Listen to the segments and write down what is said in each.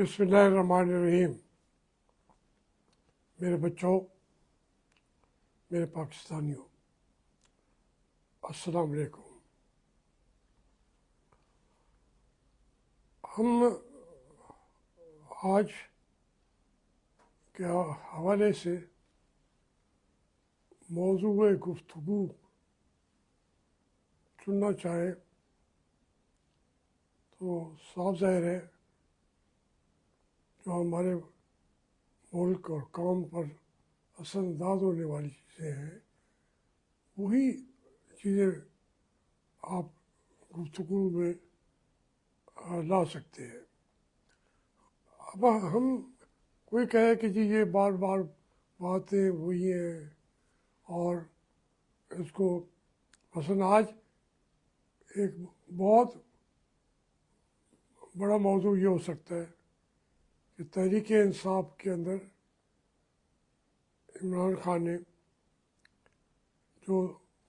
बिस्मिल्लाहिर्रहमानिर्रहीम। मेरे बच्चों, मेरे पाकिस्तानियों, अस्सलाम वालेकुम। हम आज के हवाले से मौजूए गुफ्तगू चुनना चाहें तो साफ ज़ाहिर है जो हमारे मुल्क और कौम पर असरअंदाज होने वाली चीज़ें हैं वही चीज़ें आप गुफ्तगू में ला सकते हैं। अब हम कोई कहे कि जी ये बार बार बातें हुई हैं और इसको मसलन आज एक बहुत बड़ा मौजू ये हो सकता है कि तहरीक इंसाफ के अंदर इमरान खान ने जो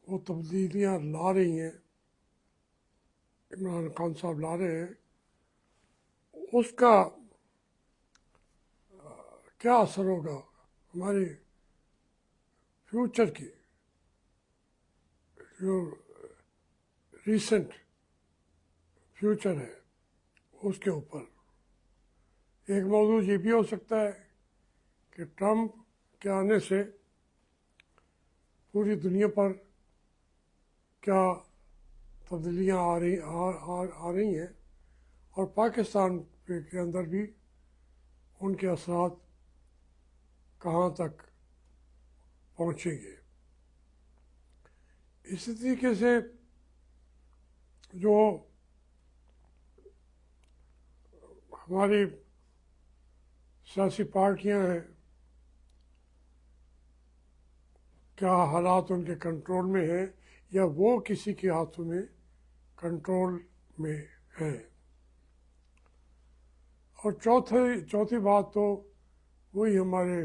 वो तब्दीलियाँ ला रही हैं, इमरान खान साहब ला रहे हैं, उसका क्या असर होगा हमारे फ्यूचर की जो रीसेंट फ्यूचर है उसके ऊपर। एक मौजू ये भी हो सकता है कि ट्रम्प के आने से पूरी दुनिया पर क्या तब्दीलियाँ आ रही हैं और पाकिस्तान के अंदर भी उनके असरात कहाँ तक पहुँचेंगे। इसी तरीके से जो हमारी सियासी पार्टियां हैं, क्या हालात उनके कंट्रोल में हैं या वो किसी के हाथों में कंट्रोल में हैं। और चौथी बात तो वही हमारे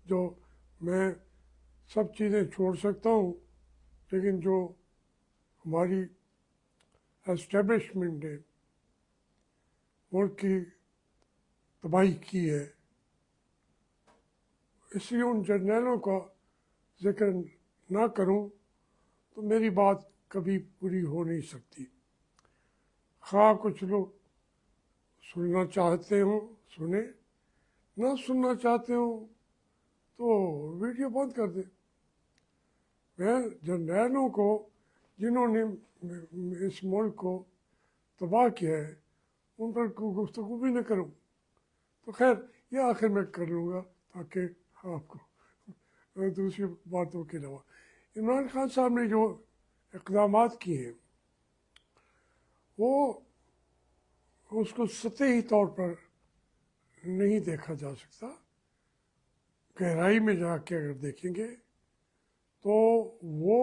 जो मैं सब चीज़ें छोड़ सकता हूँ लेकिन जो हमारी एस्टेब्लिशमेंट ने मुल्क की तबाही की है, इसलिए उन जर्नैलों का जिक्र ना करूं तो मेरी बात कभी पूरी हो नहीं सकती। ख़ास कुछ लोग सुनना चाहते हों सुने, ना सुनना चाहते हों तो वीडियो बंद कर दें। मैं जर्नैलों को जिन्होंने इस मुल्क को तबाह किया है उन पर गुफ्तगू भी न करूं तो खैर ये आखिर में कर लूँगा ताकि आपको दूसरी बातों के अलावा इमरान खान साहब ने जो इक़दामात किए हैं वो उसको सतही तौर पर नहीं देखा जा सकता। गहराई में जाके अगर देखेंगे तो वो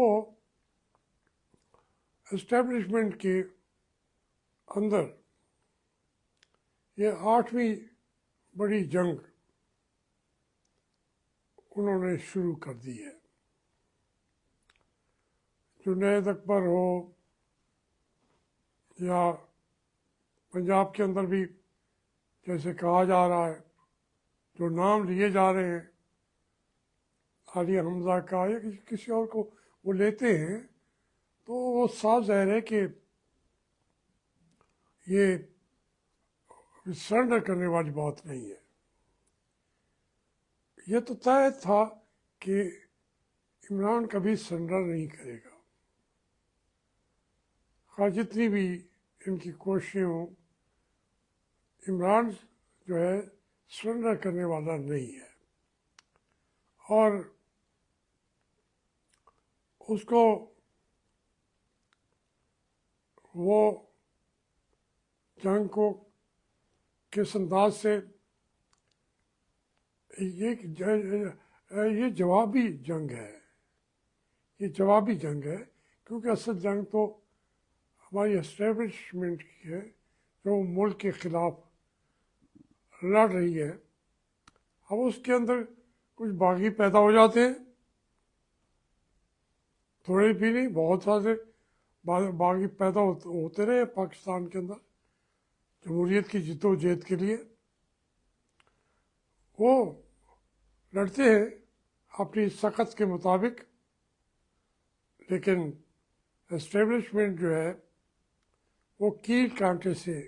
एस्टेब्लिशमेंट के अंदर ये 8वीं बड़ी जंग उन्होंने शुरू कर दी है। जुनैद अकबर हो या पंजाब के अंदर भी जैसे कहा जा रहा है, जो नाम लिए जा रहे हैं आलिया हमजा का या किसी और को वो लेते हैं तो वो साफ ज़ाहिर है कि ये सरेंडर करने वाली बात नहीं है। ये तो तय था कि इमरान कभी सरेंडर नहीं करेगा, ख़ास जितनी भी इनकी कोशिशें हों, इमरान जो है सरेंडर करने वाला नहीं है और उसको वो जंग को किस अंदाज से ये जवाबी जंग है, ये जवाबी जंग है क्योंकि असल जंग तो हमारी एस्टेब्लिशमेंट की है जो मुल्क के ख़िलाफ़ लड़ रही है। अब उसके अंदर कुछ बागी पैदा हो जाते हैं, थोड़े भी नहीं बहुत सारे बागी पैदा होते रहे पाकिस्तान के अंदर جمہوریت کی جدوجہد کے لیے وہ لڑتے ہیں اپنی سخت کے مطابق، لیکن اسٹیبلشمنٹ جو ہے وہ کیل کانٹے سے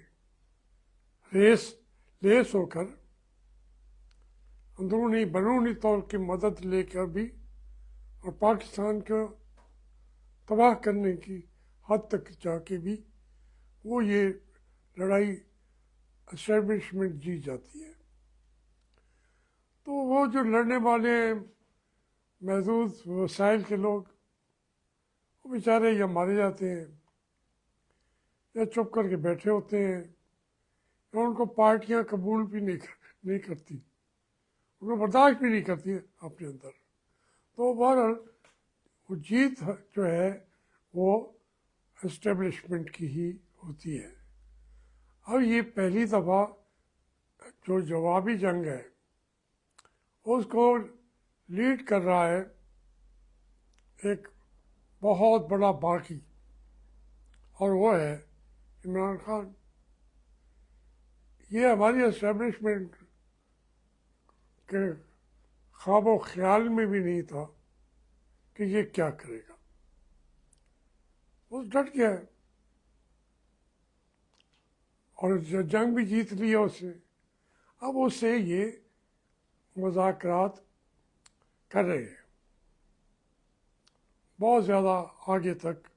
لیس ہو کر اندرونی بیرونی طور کی مدد لے کر بھی اور پاکستان کو تباہ کرنے کی حد تک جا کے بھی وہ یہ لڑائی اسٹیبلشمنٹ جیت جاتی ہے۔ تو وہ جو لڑنے والے محدود وسائل کے لوگ، وہ بیچارے یا مارے جاتے ہیں یا چپ کر کے بیٹھے ہوتے ہیں، یا ان کو پارٹیاں قبول بھی نہیں کرتی، ان کو برداشت بھی نہیں کرتی اپنے اندر۔ تو بہرحال وہ جیت جو ہے وہ اسٹیبلشمنٹ کی ہی ہوتی ہے۔ اب یہ پہلی دفعہ جو جوابی جنگ ہے اس کو لیڈ کر رہا ہے ایک بہت بڑا باغی، اور وہ ہے عمران خان۔ یہ ہماری اسٹیبلشمنٹ کے خواب و خیال میں بھی نہیں تھا کہ یہ کیا کرے گا، وہ ڈٹ گیا ہے اور جنگ بھی جیت لیا اس نے۔ اب اس سے یہ مذاکرات کر رہے ہیں، بہت زیادہ آگے تک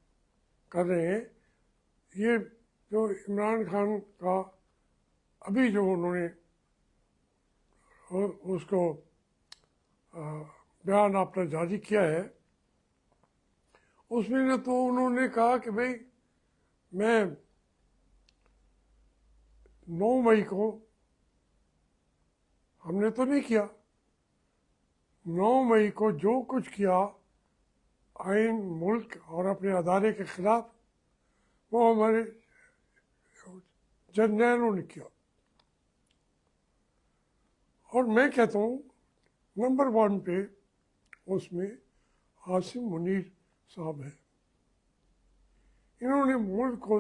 کر رہے ہیں۔ یہ جو عمران خان کا ابھی جو انہوں نے اس کو بیان اپنا جاری کیا ہے، اس میں تو انہوں نے کہا کہ بھئی میں 9 مئی کو، ہم نے تو نہیں کیا، 9 مئی کو جو کچھ کیا آئین، ملک اور اپنے ادارے کے خلاف، وہ ہمارے جرنیلوں نے کیا۔ اور میں کہتا ہوں نمبر 1 پہ اس میں عاصم منیر صاحب ہیں۔ انہوں نے ملک کو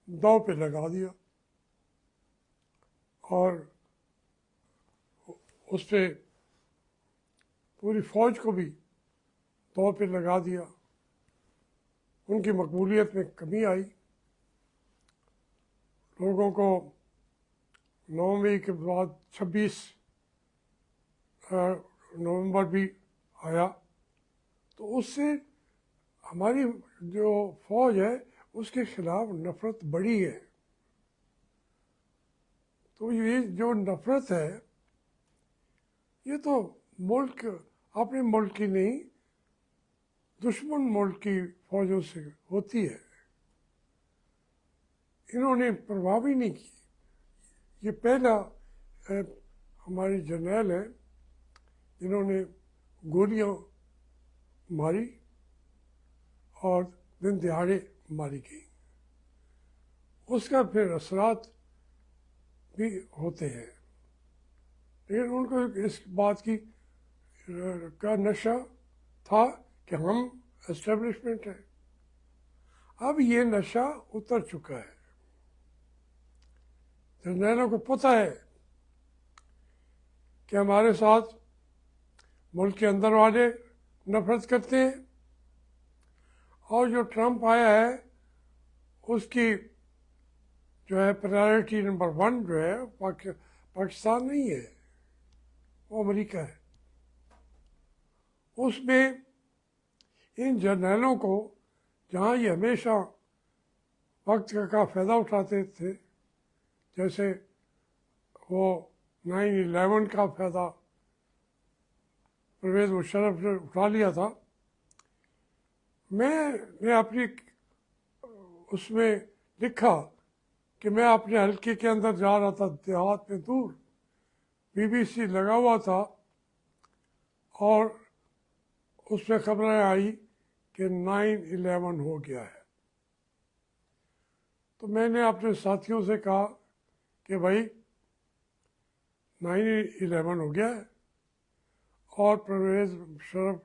داؤ پہ لگا دیا اور اس پہ پوری فوج کو بھی داؤ پہ لگا دیا۔ ان کی مقبولیت میں کمی آئی، لوگوں کو 9 مئی کے بعد 26 نومبر بھی آیا، تو اس سے ہماری جو فوج ہے اس کے خلاف نفرت بڑھی ہے۔ تو یہ جو نفرت ہے یہ تو ملک، اپنے ملک کی نہیں، دشمن ملک کی فوجوں سے ہوتی ہے۔ انہوں نے پرواہ بھی نہیں کی۔ یہ پہلا ہمارے جرنیل ہیں جنہوں نے گولیاں ماری اور دن دہاڑے ماری گئی، اس کا پھر اثرات بھی ہوتے ہیں، لیکن ان کو اس بات کی کا نشہ تھا کہ ہم اسٹیبلشمنٹ ہے۔ اب یہ نشہ اتر چکا ہے، جرنیلوں کو پتہ ہے کہ ہمارے ساتھ ملک کے اندر والے نفرت کرتے ہیں، اور جو ٹرمپ آیا ہے اس کی جو ہے پرائرٹی نمبر 1 جو ہے پاکستان نہیں ہے، وہ امریکہ ہے۔ اس میں ان جرنیلوں کو، جہاں یہ ہمیشہ وقت کا فائدہ اٹھاتے تھے، جیسے وہ 9/11 کا فائدہ پرویز مشرف نے اٹھا لیا تھا، میں نے اپنی اس میں لکھا کہ میں اپنے حلقے کے اندر جا رہا تھا دیہات میں دور، BBC لگا ہوا تھا اور اس میں خبریں آئی کہ 9/11 ہو گیا ہے۔ تو میں نے اپنے ساتھیوں سے کہا کہ بھائی 9/11 ہو گیا ہے، اور پرویز مشرف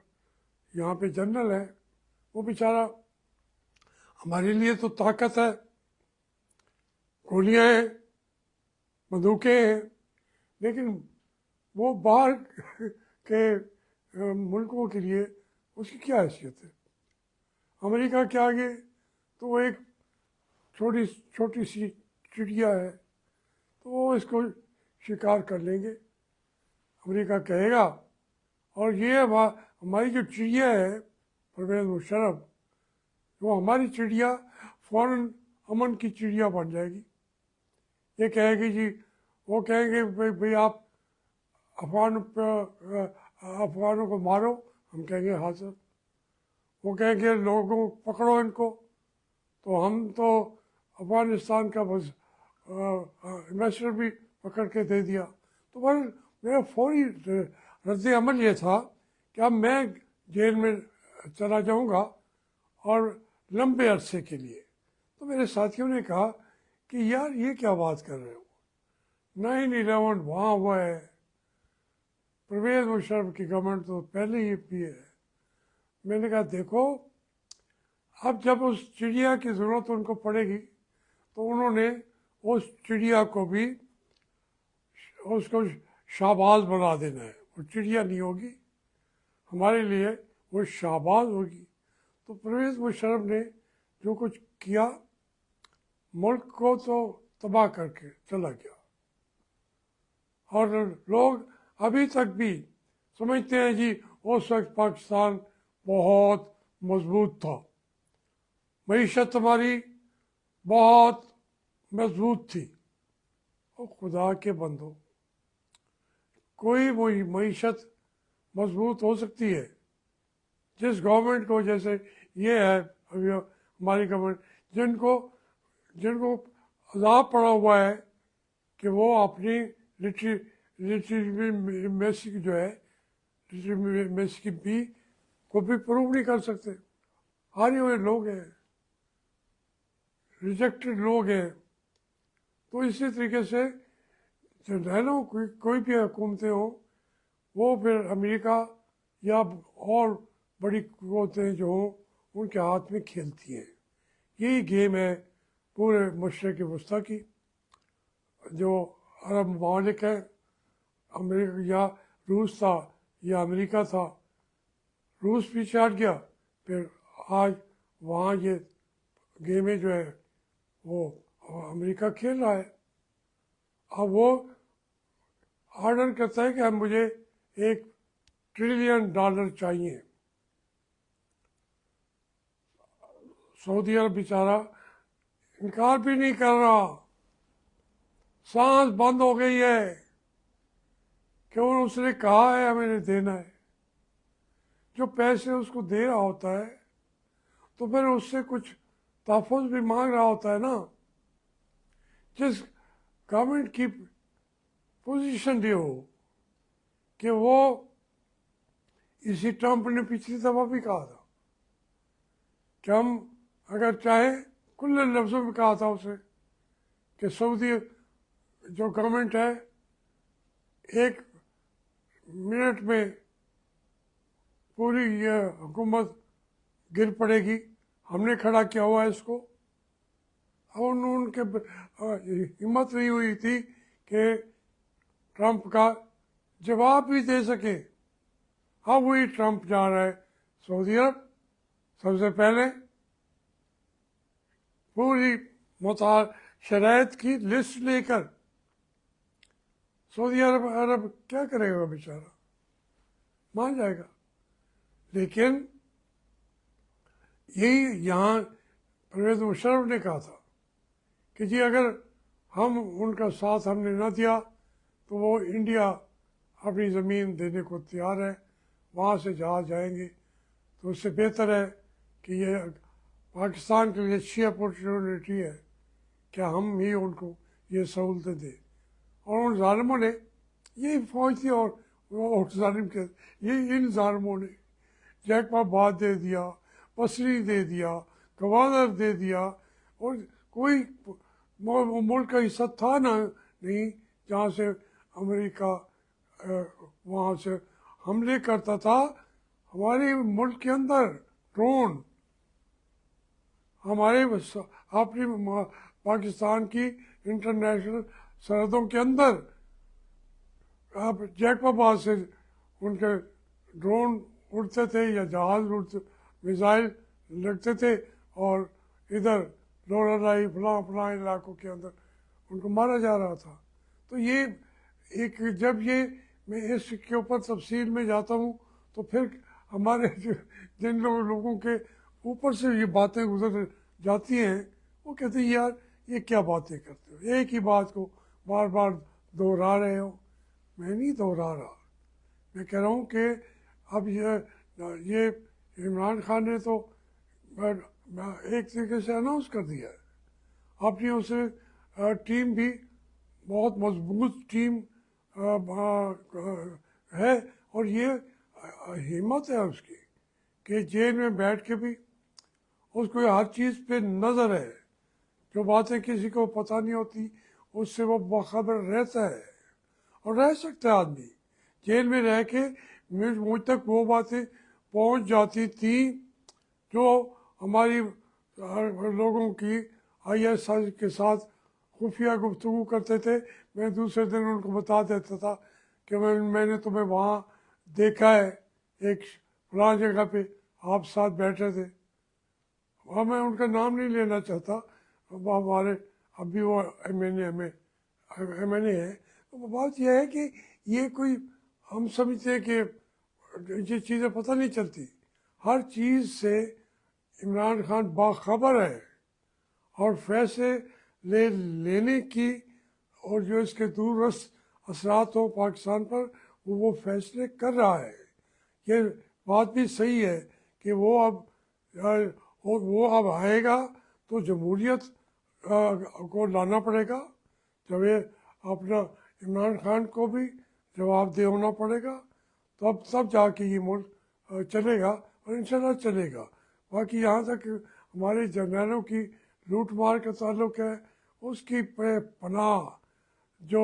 یہاں پہ جنرل ہے، وہ بیچارہ ہمارے لیے تو طاقت ہے، गोलियां हैं, बंदूकें हैं, लेकिन वो बाहर के मुल्कों के लिए उसकी क्या हैसियत है? अमेरिका के आगे तो वो एक छोटी छोटी सी चिड़िया है, तो वो इसको शिकार कर लेंगे। अमेरिका कहेगा, और ये हमारी जो चिड़िया है परवेज़ मुशर्रफ, वो हमारी चिड़िया फौरन अमन की चिड़िया बन जाएगी। ये कहेगी जी, वो कहेंगे भाई आप अफगानों को मारो, हम कहेंगे हाजिर। वो कहेंगे लोगों पकड़ो इनको, तो हम तो अफगानिस्तान का बस एम्बेसडर भी पकड़ के दे दिया। तो पर मेरा फौरी रद्द अमल ये था कि अब मैं जेल में चला जाऊंगा और लंबे अरसे के लिए। तो मेरे साथियों ने कहा कि यार ये क्या बात कर रहे हो, 9/11 वहाँ हुआ है, परवेज़ मुशर्रफ की गवर्नमेंट तो पहले ही भी है। मैंने कहा देखो, अब जब उस चिड़िया की ज़रूरत उनको पड़ेगी तो उन्होंने उस चिड़िया को भी उसको शाहबाज बना देना है। वो चिड़िया नहीं होगी हमारे लिए, वो शाहबाज होगी। तो परवेज़ मुशर्रफ ने जो कुछ किया, मुल्क को तो तबाह करके चला गया। और लोग अभी तक भी समझते हैं जी उस वक्त पाकिस्तान बहुत मजबूत था, मईशत हमारी बहुत मजबूत थी। और खुदा के बंदो, कोई मईशत मजबूत हो सकती है जिस गवर्नमेंट को, जैसे ये है अभी हमारी गवर्नमेंट, जिनको अजाब पड़ा हुआ है कि वो अपनी लिटरेसी जो है, लिटरेसी की भी को भी प्रूव नहीं कर सकते। हारे हुए लोग हैं, रिजेक्टेड लोग हैं। तो इसी तरीके से जर्नैलों कोई भी हुकूमतें हों, वो फिर अमेरिका या और बड़ी कुव्वतें जो हों उनके हाथ में खेलती हैं। यही गेम है पूरे मशरक़ वस्ती की। जो अरब ममालिक हैं, अमेरिका या रूस था या अमेरिका था, रूस पीछे हट गया, फिर आज वहाँ ये गेमें जो है वो अमेरिका खेल रहा है। अब वो ऑर्डर करता है कि अब मुझे $1 ट्रिलियन चाहिए। सऊदी अरब बेचारा इनकार भी नहीं कर रहा, सांस बंद हो गई है कि उसने कहा है हमें देना है। जो पैसे उसको दे रहा होता है तो फिर उससे कुछ तहफ़्फ़ुज़ भी मांग रहा होता है ना। जिस गवर्नमेंट की पोजीशन ये हो कि वो, इसी ट्रंप ने पिछली दफ़ा भी कहा था कि हम अगर चाहे, खुले लफ्ज़ों में कहा था उसे कि सऊदी जो गवर्नमेंट है 1 मिनट में पूरी ये हुकूमत गिर पड़ेगी, हमने खड़ा किया हुआ है इसको। और उनके हिम्मत नहीं हुई थी कि ट्रंप का जवाब भी दे सके। अब वही ट्रंप जा रहा है सऊदी अरब, सबसे पहले पूरी शराइत की लिस्ट लेकर। सऊदी अरब क्या करेगा बेचारा, मान जाएगा। लेकिन यही यहाँ परवेज़ मुशर्रफ ने कहा था कि जी अगर हम उनका साथ हमने न दिया तो वो इंडिया अपनी ज़मीन देने को तैयार है, वहाँ से जहाँ जाएंगे। तो उससे बेहतर है कि ये पाकिस्तान के लिए अच्छी अपॉर्चुनिटी है कि हम ही उनको ये सहूलतें दें। और उन ज़ालिमों ने, यही फौज थी और ज़ालिम के, ये इन ज़ालिमों ने जैकबाबाद दे दिया, बसरी दे दिया, गवादर दे दिया, और कोई मुल्क का हिस्सा था ना नहीं जहाँ से अमेरिका वहाँ से हमले करता था। हमारे मुल्क के अंदर ड्रोन, हमारे अपनी पाकिस्तान की इंटरनेशनल सरहदों के अंदर अब जैकबाबाद से उनके ड्रोन उड़ते थे या जहाज उड़ते, मिसाइल लगते थे और इधर लोरालाई फलां फलां इलाकों के अंदर उनको मारा जा रहा था। तो ये एक जब ये मैं इसके ऊपर तफसील में जाता हूँ तो फिर हमारे जिन लोगों के ऊपर से ये बातें गुजर जाती हैं वो कहते हैं यार ये क्या बातें करते हो, एक ही बात को बार बार दोहरा रहे हो। मैं नहीं दोहरा रहा, मैं कह रहा हूँ कि अब ये इमरान खान ने तो एक तरीके से अनाउंस कर दिया है अपनी उसे टीम भी बहुत मजबूत टीम है और ये हिम्मत है उसकी कि जेल में बैठ के भी उसको हर चीज़ पे नज़र है, जो बातें किसी को पता नहीं होती उससे वो बाखबर रहता है और रह सकता है आदमी। जेल में रह के मुझ तक वो बातें पहुंच जाती थी जो हमारी लोगों की ISI के साथ खुफिया गुफ्तगू करते थे। मैं दूसरे दिन उनको बता देता था कि मैंने तुम्हें वहाँ देखा है, एक फलां जगह पे आप साथ बैठे थे। वहाँ मैं उनका नाम नहीं लेना चाहता, वो हमारे अभी वो MNA है। तो बात यह है कि ये कोई हम समझते हैं कि ये चीज़ें पता नहीं चलती, हर चीज़ से इमरान खान बाखबर है और फैसले लेने की और जो इसके दूरस्थ असरात हो पाकिस्तान पर वो फैसले कर रहा है। ये बात भी सही है कि वो अब आएगा तो जमहूरियत को लाना पड़ेगा, जब ये अपना इमरान खान को भी जवाबदेह होना पड़ेगा तब जाके ये मुल्क चलेगा और इंशाल्लाह चलेगा। बाकी यहाँ तक हमारे जर्नलों की लूट मार का ताल्लुक है, उसकी पनाह जो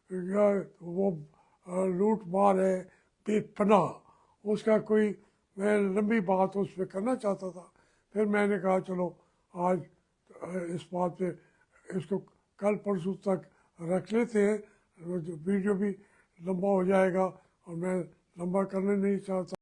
वो लूट मार है बेपनाह, उसका कोई मैं लंबी बात उस पर करना चाहता था, फिर मैंने कहा चलो आज इस बात पे इसको कल परसों तक रख लेते हैं, वीडियो भी लंबा हो जाएगा और मैं लंबा करना नहीं चाहता।